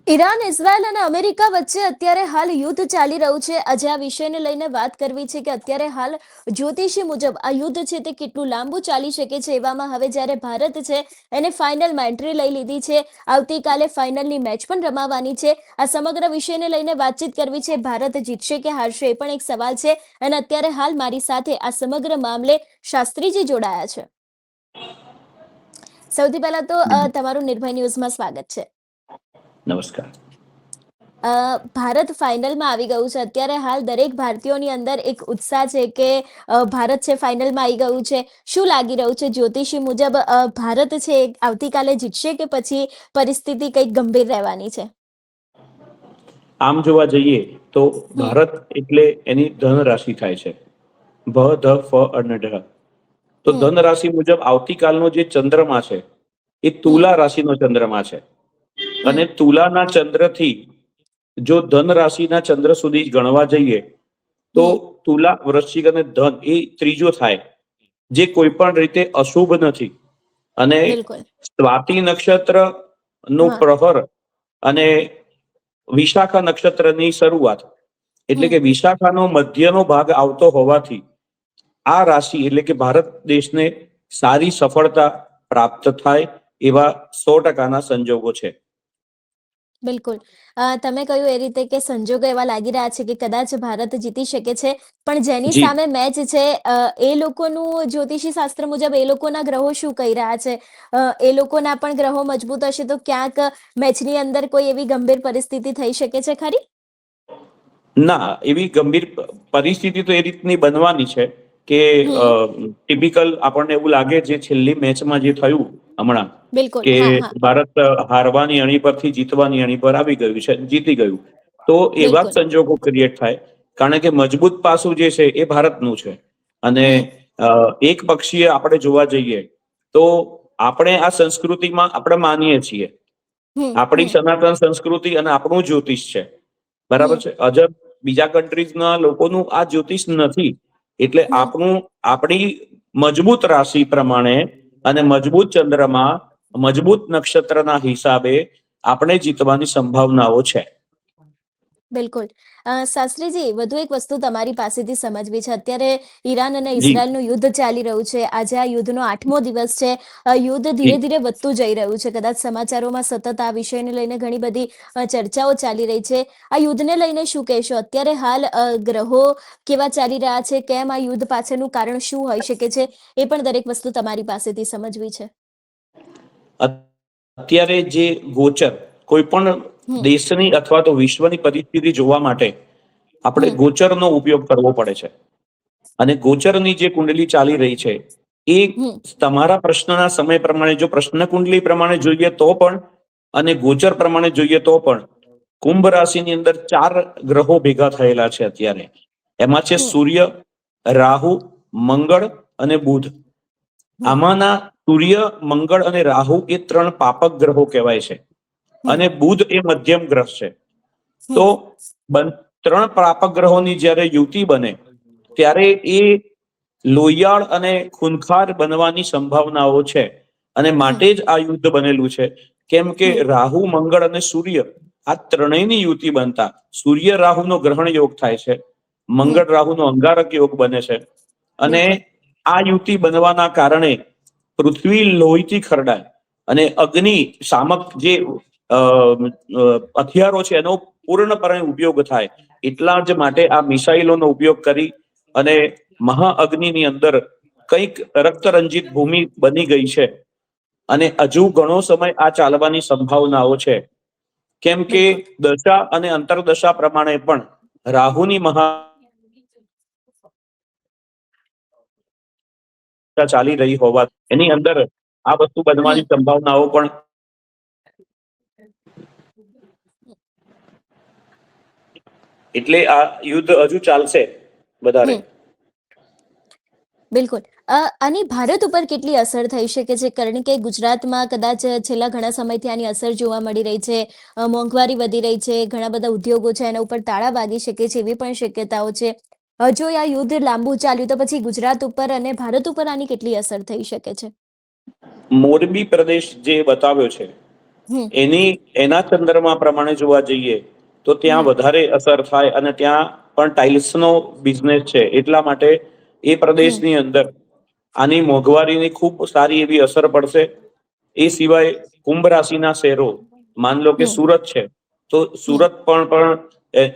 Iran, Israel અને America વચ્ચે અત્યારે હાલ યુદ્ધ ચાલી રહ્યું છે. આજે આ વિષયને લઈને વાત કરવી છે કે અત્યારે હાલ જ્યોતિષી મુજબ આ યુદ્ધ છે તે કેટલું લાંબુ ચાલી શકે છે. એવામાં હવે જ્યારે ભારત છે એને ફાઇનલમાં એન્ટ્રી લઈ લીધી છે. આવતીકાલે ફાઇનલની મેચ પણ રમાવાની છે. આ સમગ્ર વિષયને લઈને વાતચીત કરવી છે. ભારત જીતશે કે હારશે એ પણ એક સવાલ છે. અને અત્યારે હાલ મારી સાથે આ સમગ્ર મામલે શાસ્ત્રીજી જોડાયા છે. સૌથી પહેલા તો તમારું નિર્ભય ન્યૂઝમાં સ્વાગત છે. નમસ્કાર. ભારત ફાઇનલમાં આવી ગયું છે. અત્યારે હાલ દરેક ભારતીયોની અંદર એક ઉત્સાહ છે કે ભારત છે ફાઇનલમાં આવી ગયું છે. શું લાગી રહ્યું છે જ્યોતિષી મુજબ ભારત છે આવતીકાલે જીતશે કે પછી પરિસ્થિતિ કંઈક ગંભીર રહેવાની છે? આમ જોવા જઈએ તો હમ ભારત એટલે એની ધન રાશિ થાય છે. ભ, ધ, ફ અને ઢ. તો હમ ધન રાશિ મુજબ આવતીકાલનો જે ચંદ્રમા છે એ હમ તુલા રાશિનો ચંદ્રમા છે. અને હમ તુલાના ચંદ્રથી જો ધન રાશિના ચંદ્ર સુધી ગણવા જઈએ તો હમ તુલા, વૃશ્ચિક અને ધન એ ત્રીજો થાય, જે કોઈ પણ રીતે અશુભ નથી. અને બિલકુલ. સ્વાતિ નક્ષત્ર નો હા. પ્રહર અને વિશાખા નક્ષત્રની શરૂઆત એટલે હમ કે વિશાખાનો મધ્યનો ભાગ આવતો હોવાથી આ રાશિ એટલે કે ભારત દેશને સારી સફળતા પ્રાપ્ત થાય એવા 100% સંજોગો છે. બિલકુલ. તમે કહ્યું એ રીતે કે સંજોગો એવા લાગી રહ્યા છે કે કદાચ ભારત જીતી શકે છે. પણ જેની જી, સામે મેચ છે એ લોકોનું જ્યોતિષી શાસ્ત્ર મુજબ એ લોકોના ગ્રહો શું કહી રહ્યા છે? એ લોકોના પણ ગ્રહો મજબૂત હશે તો ક્યાંક મેચની અંદર કોઈ એવી ગંભીર પરિસ્થિતિ થઈ શકે છે ખરી? ના, એવી ગંભીર પરિસ્થિતિ તો એ રીતની બનવાની છે કે હમ ટિપિકલ આપણને એવું લાગે જે છેલ્લી મેચમાં જે થયું હમણાં બિલકુલ. કે હા, હા. ભારત હારવાની અણી પરથી જીતવાની અણી પર આવી ગયું છે, જીતી ગયું. તો એવા જ બિલકુલ. સંજોગો ક્રિએટ થાય, કારણ કે મજબૂત પાસું જે છે એ ભારતનું છે. અને હમ એક પક્ષીય આપણે જોવા જઈએ તો આપણે આ સંસ્કૃતિમાં આપણે માનીએ છીએ. હમ આપણી હમ સનાતન સંસ્કૃતિ અને આપણું જ્યોતિષ છે. બરાબર હમ છે. અજબ બીજા કન્ટ્રીઝના લોકોનું આ જ્યોતિષ નથી. એટલે હમ આપણી મજબૂત રાશિ પ્રમાણે અને મજબૂત ચંદ્રમાં મજબૂત નક્ષત્રના હિસાબે આપણે જીતવાની સંભાવનાઓ છે. બિલકુલ. શાસ્ત્રીજી, વધુ એક વસ્તુ તમારી પાસેથી સમજવી છે. અત્યારે ઈરાન અને જી, ઇઝરાયલનું યુદ્ધ ચાલી રહ્યું છે. આજે આ યુદ્ધનો 8મો દિવસ છે. યુદ્ધ ધીરે જી. ધીરે વધતું જઈ રહ્યું છે. કદાચ સમાચારોમાં સતત આ વિષયને લઈને ઘણી બધી ચર્ચાઓ ચાલી રહી છે. આ યુદ્ધને લઈને શું કહેશો? અત્યારે હાલ ગ્રહો કેવા ચાલી રહ્યા છે? કેમ આ યુદ્ધ પાછળનું કારણ શું હોઈ શકે છે? એ પણ દરેક વસ્તુ તમારી પાસેથી સમજવી છે. અત્યારે જે ગોચર કોઈ પણ હમ દેશની અથવા તો વિશ્વની પરિસ્થિતિ જોવા માટે આપણે હમ ગોચરનો ઉપયોગ કરવો પડે છે. અને ગોચરની જે કુંડલી ચાલી રહી છે એ હમ તમારા પ્રશ્નના સમય પ્રમાણે, જો પ્રશ્ન કુંડલી પ્રમાણે જોઈએ તો પણ અને ગોચર પ્રમાણે જોઈએ તો પણ કુંભ રાશિની અંદર 4 ગ્રહો ભેગા થયેલા છે અત્યારે. એમાં છે હમ સૂર્ય, રાહુ, મંગળ અને બુધ. હમ આમાંના સૂર્ય, મંગળ અને રાહુ એ 3 પાપક ગ્રહો કહેવાય છે. હમ અને બુધ એ મધ્યમ ગ્રહ છે. તો હમ 3 પાપક ગ્રહોની જ્યારે યુતિ બને ત્યારે એ લોહિયાળ અને ખૂંખાર બનવાની સંભાવનાઓ છે. અને માટે હમ જ આ યુદ્ધ બનેલું છે. કેમ કે હમ રાહુ, મંગળ અને સૂર્ય આ ત્રણેયની યુતિ બનતા સૂર્ય રાહુનો ગ્રહણ યોગ થાય છે. હમ મંગળ રાહુનો અંગારક યોગ બને છે. અને બિલકુલ. આ યુતિ બનવાના કારણે પૃથ્વી લોહીથી ખરડાય અને અગ્નિ શામક જે હથિયારો છે એનો પૂર્ણપણે ઉપયોગ થાય. એટલા જ માટે આ મિસાઇલોનો ઉપયોગ કરી અને મહાઅગ્નિની અંદર કંઈક રક્તરંજિત ભૂમિ બની ગઈ છે. અને હજુ ઘણો સમય આ ચાલવાની સંભાવનાઓ છે. કેમ કે બિલકુલ. દશા અને અંતરદશા પ્રમાણે પણ રાહુની મહા ચાલી રહી હોવા એની અંદર આ વસ્તુ હમ બનવાની સંભાવનાઓ પણ એટલે આ યુદ્ધ હજુ ચાલશે વધારે. હમ બિલકુલ. આની ભારત ઉપર કેટલી અસર થઈ શકે છે? કારણ કે ગુજરાતમાં કદાચ છેલ્લા ઘણા સમયથી આની અસર જોવા મળી રહી છે. મોંઘવારી વધી રહી છે. ઘણા બધા ઉદ્યોગો છે એના ઉપર તાળા વાગી શકે છે એવી પણ શક્યતાઓ છે. જો આ યુદ્ધ લાંબુ ચાલ્યું તો પછી ગુજરાત ઉપર અને ભારત ઉપર આની કેટલી અસર થઈ શકે છે? મોરબી પ્રદેશ જે બતાવ્યો છે હમ એના સંદર્ભમાં પ્રમાણે જોવા જઈએ તો ત્યાં હમ વધારે અસર થાય, અને ત્યાં પણ ટાઇલ્સનો બિઝનેસ છે, એટલા માટે એ હમ પ્રદેશની અંદર આની મોંઘવારીની ખૂબ સારી એવી અસર પડશે. એ સિવાય કુંભ રાશિના શહેરો, માન લો કે હમ સુરત છે, તો હમ સુરત પણ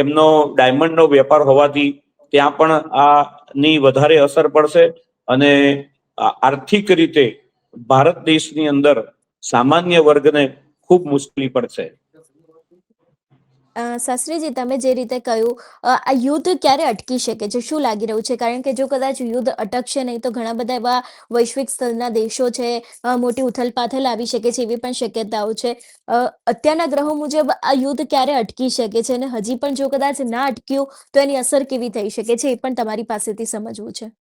એમનો ડાયમંડનો વેપાર હોવાથી ત્યાં પણ આની વધારે અસર પડશે. અને આર્થિક રીતે ભારત દેશની અંદર સામાન્ય વર્ગને ખૂબ મુશ્કેલી પડશે. શાસ્ત્રીજી, તમે જે રીતે કહ્યું, આ યુદ્ધ ક્યારે અટકી શકે છે, શું લાગી રહ્યું છે? કારણ કે જો કદાચ યુદ્ધ અટકશે નહીં તો ઘણા બધા એવા વૈશ્વિક સ્તરના દેશો છે, મોટી ઉથલપાથલ આવી શકે છે, એવી પણ શક્યતાઓ છે. અત્યારના ગ્રહો મુજબ આ યુદ્ધ ક્યારે અટકી શકે છે, અને હજી પણ જો કદાચ ના અટક્યું તો એની અસર કેવી થઈ શકે છે, એ પણ તમારી પાસેથી સમજવું છે.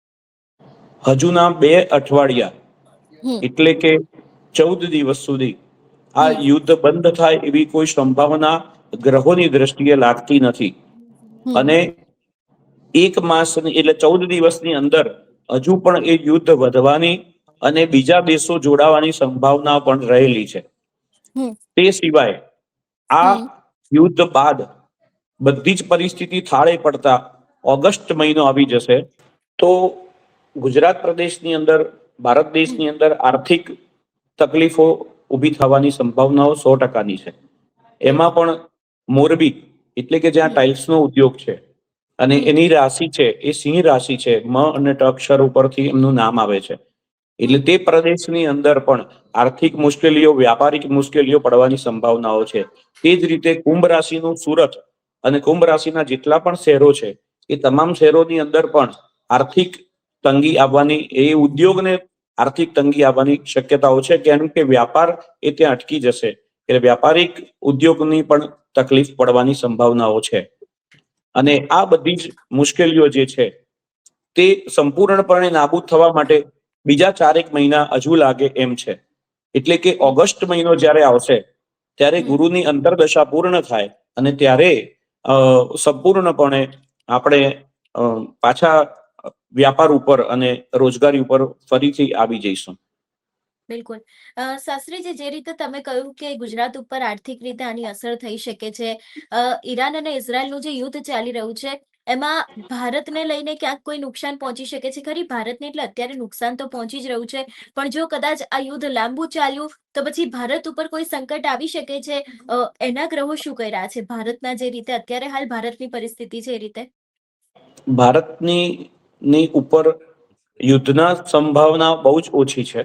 હજુના 2 અઠવાડિયા, હમ એટલે કે 14 દિવસ સુધી આ હમ યુદ્ધ બંધ થાય એવી કોઈ સંભાવના ગ્રહોની દ્રષ્ટિએ લાગતી નથી. હમ અને 1 માસ એટલે 14 દિવસની અંદર હજુ પણ એ યુદ્ધ વધવાની અને બીજા દેશો જોડાવાની સંભાવના પણ રહેલી છે. હમ તે સિવાય આ હમ યુદ્ધ બાદ બધી જ પરિસ્થિતિ થાળે પડતા ઓગસ્ટ મહિનો આવી જશે, તો ગુજરાત પ્રદેશની અંદર, ભારત હમ દેશની અંદર આર્થિક તકલીફો ઊભી થવાની સંભાવનાઓ 100%ની છે. એમાં બિલકુલ. પણ મોરબી, એટલે કે જ્યાં હમ ટાઇલ્સનો ઉદ્યોગ છે, અને હમ એની રાશિ છે એ સિંહ રાશિ છે, મ અને ટ અક્ષર ઉપરથી એમનું નામ આવે છે. એટલે હમ તે પ્રદેશની અંદર પણ આર્થિક મુશ્કેલીઓ, વ્યાપારિક મુશ્કેલીઓ પડવાની સંભાવનાઓ છે. તે જ રીતે કુંભ રાશિનું સુરત અને કુંભ રાશિના જેટલા પણ શહેરો છે, એ તમામ શહેરોની અંદર પણ આર્થિક તંગી આવવાની, એ ઉદ્યોગને આર્થિક તંગી આવવાની શક્યતાઓ છે, કેમ કે વ્યાપાર એ ત્યાં અટકી જશે, એટલે વ્યાપારિક ઉદ્યોગની પણ તકલીફ પડવાની સંભાવનાઓ છે. અને આ બધી જ મુશ્કેલીઓ જે છે તે સંપૂર્ણપણે નાબૂદ થવા માટે બીજા 4 મહિના હજુ લાગે એમ છે. એટલે કે બિલકુલ. ઓગસ્ટ મહિનો જ્યારે આવશે ત્યારે હમ ગુરુની અંતરદશા પૂર્ણ થાય, અને ત્યારે સંપૂર્ણપણે આપણે પાછા વ્યાપાર ઉપર અને રોજગારી ઉપર ફરીથી આવી જઈશું. બિલકુલ. શાસ્ત્રીજી, જે રીતે તમે કહ્યું કે ગુજરાત ઉપર આર્થિક રીતે આની અસર થઈ શકે છે, ઈરાન અને ઇઝરાયલનું જે યુદ્ધ ચાલી રહ્યું છે, એમાં ભારતને લઈને ક્યાંક કોઈ નુકસાન પહોંચી શકે છે ખરી? ભારતને એટલે અત્યારે નુકસાન તો પહોંચી જ રહ્યું છે, પણ જો કદાચ આ યુદ્ધ લાંબુ ચાલ્યું તો પછી ભારત ઉપર કોઈ સંકટ આવી શકે છે. એના ગ્રહો શું કહી રહ્યા છે ભારતના, જે રીતે અત્યારે હાલ ભારતની પરિસ્થિતિ છે એ રીતે? ભારતની ઉપર યુદ્ધના સંભાવના બહુ જ ઓછી છે.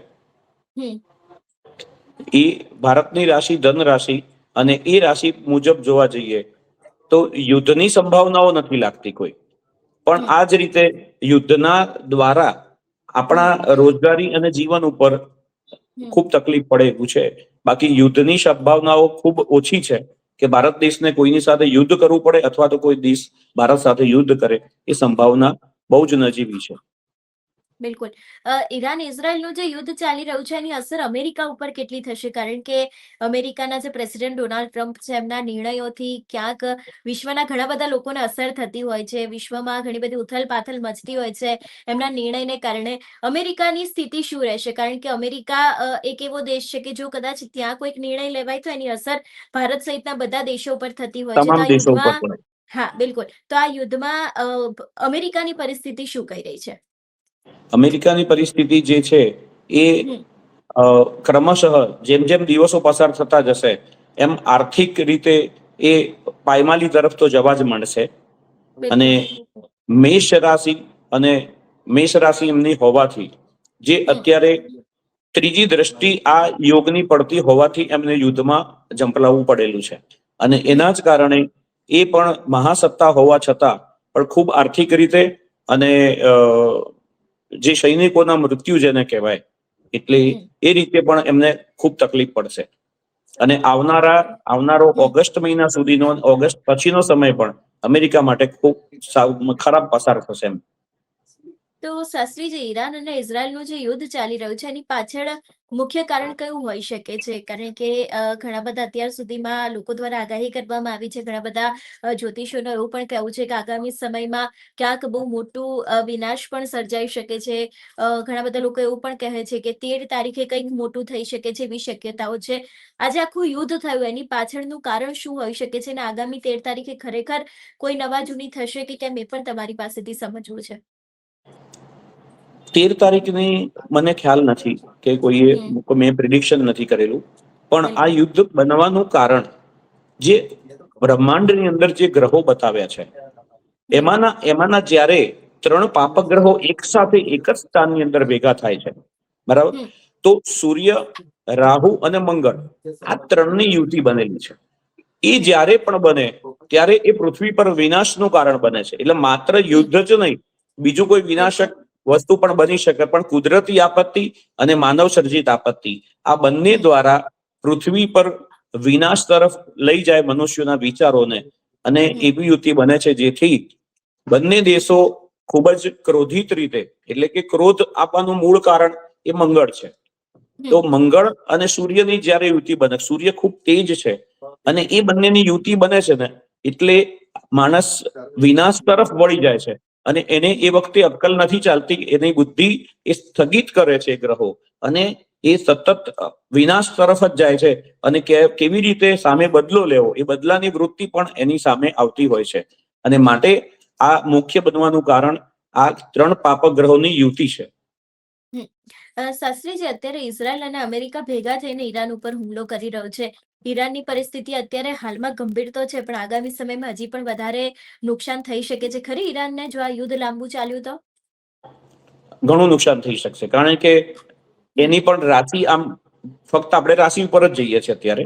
હમ એ ભારતની રાશિ ધન રાશિ, અને એ રાશિ મુજબ જોવા જઈએ તો યુદ્ધની સંભાવનાઓ નથી લાગતી કોઈ. પણ હમ આ જ રીતે યુદ્ધના દ્વારા હમ આપણા રોજગારી અને જીવન ઉપર હમ ખૂબ તકલીફ પડે એવું છે. બાકી યુદ્ધની સંભાવનાઓ ખૂબ ઓછી છે કે ભારત દેશને કોઈની સાથે યુદ્ધ કરવું પડે, અથવા તો કોઈ દેશ ભારત સાથે યુદ્ધ કરે, એ સંભાવના બહુ જ નજીવી છે. બિલકુલ. ઈરાન ઇઝરાયલનું જે યુદ્ધ ચાલી રહ્યું છે, એની અસર અમેરિકા ઉપર કેટલી થશે? કારણ કે અમેરિકાના જે પ્રેસિડેન્ટ ડોનાલ્ડ ટ્રમ્પ છે, એમના નિર્ણયોથી ક્યાંક વિશ્વના ઘણા બધા લોકોને અસર થતી હોય છે, વિશ્વમાં ઘણી બધી ઉથલપાથલ મચતી હોય છે એમના નિર્ણયને કારણે. અમેરિકાની સ્થિતિ શું રહેશે? કારણ કે અમેરિકા એક એવો દેશ છે કે જો કદાચ ત્યાં કોઈક નિર્ણય લેવાય તો એની અસર ભારત સહિતના બધા દેશો ઉપર થતી હોય છે. તો તમામ આ દેશો ઉપર યુદ્ધમાં, પડે. હા બિલકુલ, તો આ યુદ્ધમાં અમેરિકાની પરિસ્થિતિ શું કહી રહી છે? અમેરિકાની પરિસ્થિતિ જે છે એ હમ ક્રમશઃ જેમ જેમ દિવસો પસાર થતા જશે એમ આર્થિક રીતે એ પાયમાલી તરફ તો જવા જ માંડશે. અને બિલકુલ. મેષ રાશિ અને મેષ રાશિ એમની હોવાથી, જે હમ અત્યારે ત્રીજી દ્રષ્ટિ આ યોગની પડતી હોવાથી એમને યુદ્ધમાં ઝંપલાવવું પડેલું છે. અને હમ એના જ કારણે એ પણ મહાસત્તા હોવા છતાં પણ ખૂબ આર્થિક રીતે, અને જે સૈનિકોના મૃત્યુ જેને કહેવાય, એટલે હમ એ રીતે પણ એમને ખૂબ તકલીફ પડશે. અને આવનારો હમ ઓગસ્ટ મહિના સુધીનો, ઓગસ્ટ પછીનો સમય પણ અમેરિકા માટે ખૂબ ખરાબ પસાર થશે એમ. તો શાસ્ત્રીજી, ઈરાન અને ઇઝરાયલનું જે યુદ્ધ ચાલી રહ્યું છે એની પાછળ મુખ્ય કારણ કયું હોઈ શકે છે? કારણ કે ઘણા બધા અત્યાર સુધીમાં લોકો દ્વારા આગાહી કરવામાં આવી છે. ઘણા બધા જ્યોતિષીઓનું એવું પણ કહેવું છે કે આગામી સમયમાં ક્યાંક બહુ મોટું વિનાશ પણ સર્જાઈ શકે છે. ઘણા બધા લોકો એવું પણ કહે છે કે 13 તારીખે કંઈક મોટું થઈ શકે છે, એવી શક્યતાઓ છે. આજે આખું યુદ્ધ થયું એની પાછળનું કારણ શું હોઈ શકે છે? અને આગામી 13 તારીખે ખરેખર કોઈ નવા જૂની થશે કે કેમ, એ પણ તમારી પાસેથી સમજવું છે. 13 તારીખની મને ખ્યાલ નથી કે કોઈએ હમ. મેં પ્રિડિક્શન નથી કરેલું, પણ આ બિલકુલ. યુદ્ધ બનવાનું કારણ જે બ્રહ્માંડની અંદર જે ગ્રહો બતાવ્યા છે હમ. એમાંના જ્યારે 3 પાપગ્રહો એક સાથે એક જ સ્થાનની અંદર ભેગા થાય છે, બરાબર, હમ. તો સૂર્ય, રાહુ અને મંગળ આ ત્રણની યુતિ બનેલી છે. એ હમ. જ્યારે પણ બને ત્યારે એ પૃથ્વી પર વિનાશનું કારણ બને છે. એટલે માત્ર હમ. યુદ્ધ જ નહીં, બીજું કોઈ વિનાશક બિલકુલ. વસ્તુ પણ બની શકે, પણ કુદરતી આપત્તિ અને માનવ સર્જિત આપત્તિ આ બંને હમ. દ્વારા પૃથ્વી પર વિનાશ તરફ લઈ જાય મનુષ્યોના વિચારોને, અને હમ. એવી યુતિ બને છે જેથી બંને દેશો ખૂબ જ ક્રોધિત રીતે, એટલે કે ક્રોધ આપવાનું મૂળ કારણ એ મંગળ છે. તો હમ. મંગળ અને સૂર્યની જ્યારે યુતિ બને, સૂર્ય ખૂબ તેજ છે, અને એ બંનેની યુતિ બને છે ને, એટલે માણસ વિનાશ તરફ વળી જાય છે. અને એને એ વખતે અક્કલ નથી ચાલતી, એની બુદ્ધિ એ સ્થગિત કરે છે ગ્રહો, અને એ સતત વિનાશ તરફ જ જાય છે. અને કેવી રીતે સામે બદલો લેવો, એ બદલાની વૃત્તિ પણ એની સામે આવતી હોય છે. અને માટે આ મુખ્ય બનવાનું કારણ આ 3 પાપગ્રહોની યુતિ છે. હમ. શાસ્ત્રીજી, અત્યારે ઇઝરાયલ અને અમેરિકા ભેગા થઈને ઈરાન ઉપર હુમલો કરી રહ્યો છે. ઈરાનની પરિસ્થિતિ અત્યારે હાલમાં ગંભીર તો છે, પણ આગામી સમયમાં હજી પણ વધારે નુકસાન થઈ શકે છે ખરી ઈરાનને, જો આ યુદ્ધ લાંબુ ચાલ્યું તો? ઘણું નુકસાન થઈ શકશે, કારણ કે હમ. એની પણ રાશિ આમ ફક્ત આપણે રાશિ ઉપર જ જઈએ છીએ અત્યારે,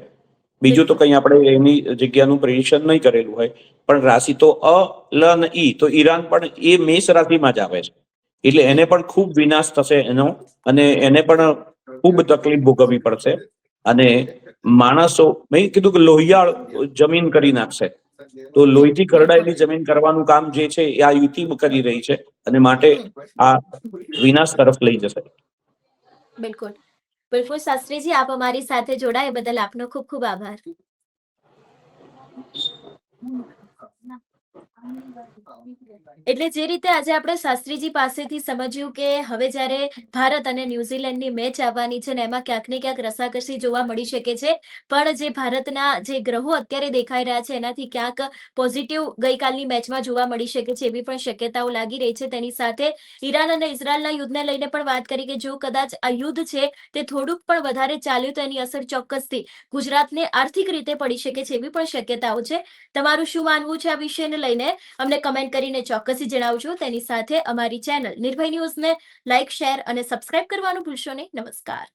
બીજું તો બિલકુલ. કંઈ આપણે એની જગ્યાનું પ્રિડિક્શન નહીં કરેલું હોય. પણ રાશિ તો અ, લ અને ઈ, તો ઈરાન પણ એ મેષ રાશિમાં જ આવે છે. એટલે એને હમ. પણ ખૂબ વિનાશ થશે એનો, અને એને પણ ખૂબ તકલીફ ભોગવવી પડશે. અને માણસો, મેં કીધું કે લોહિયાળ જમીન કરી નાખશે. તો હમ. લોહીથી બિલકુલ. ખરડાયેલી જમીન કરવાનું કામ જે છે એ આ યુતિ કરી રહી છે, અને માટે હમ. આ વિનાશ તરફ લઈ જશે. બિલકુલ. બિલકુલ શાસ્ત્રીજી, આપ અમારી સાથે જોડાયા બદલ આપનો ખૂબ ખૂબ આભાર. એટલે જે રીતે આજે આપણે શાસ્ત્રીજી પાસેથી સમજ્યું કે હવે જ્યારે ભારત અને ન્યુઝીલેન્ડની મેચ આવવાની છે ને એમાં ક્યાંક ને ક્યાંક રસાકસી જોવા મળી શકે છે, પણ જે ભારતના જે ગ્રહો અત્યારે દેખાઈ રહ્યા છે એનાથી ક્યાંક પોઝિટિવ ગઈકાલની મેચમાં જોવા મળી શકે છે, એવી પણ શક્યતાઓ લાગી રહી છે. તેની સાથે ઈરાન અને ઇઝરાયલના યુદ્ધને લઈને પણ વાત કરી કે જો કદાચ આ યુદ્ધ છે તે થોડુંક પણ વધારે ચાલ્યું તો એની અસર ચોક્કસથી ગુજરાતને આર્થિક રીતે પડી શકે છે, એવી પણ શક્યતાઓ છે. તમારું શું માનવું છે આ વિષયને લઈને અમને કમેન્ટ કરીને ચોક્કસથી જણાવજો. તેની સાથે અમારી ચેનલ નિર્ભય ન્યૂઝને લાઇક, શેર અને સબસ્ક્રાઇબ કરવાનું ભૂલશો નહીં. નમસ્કાર.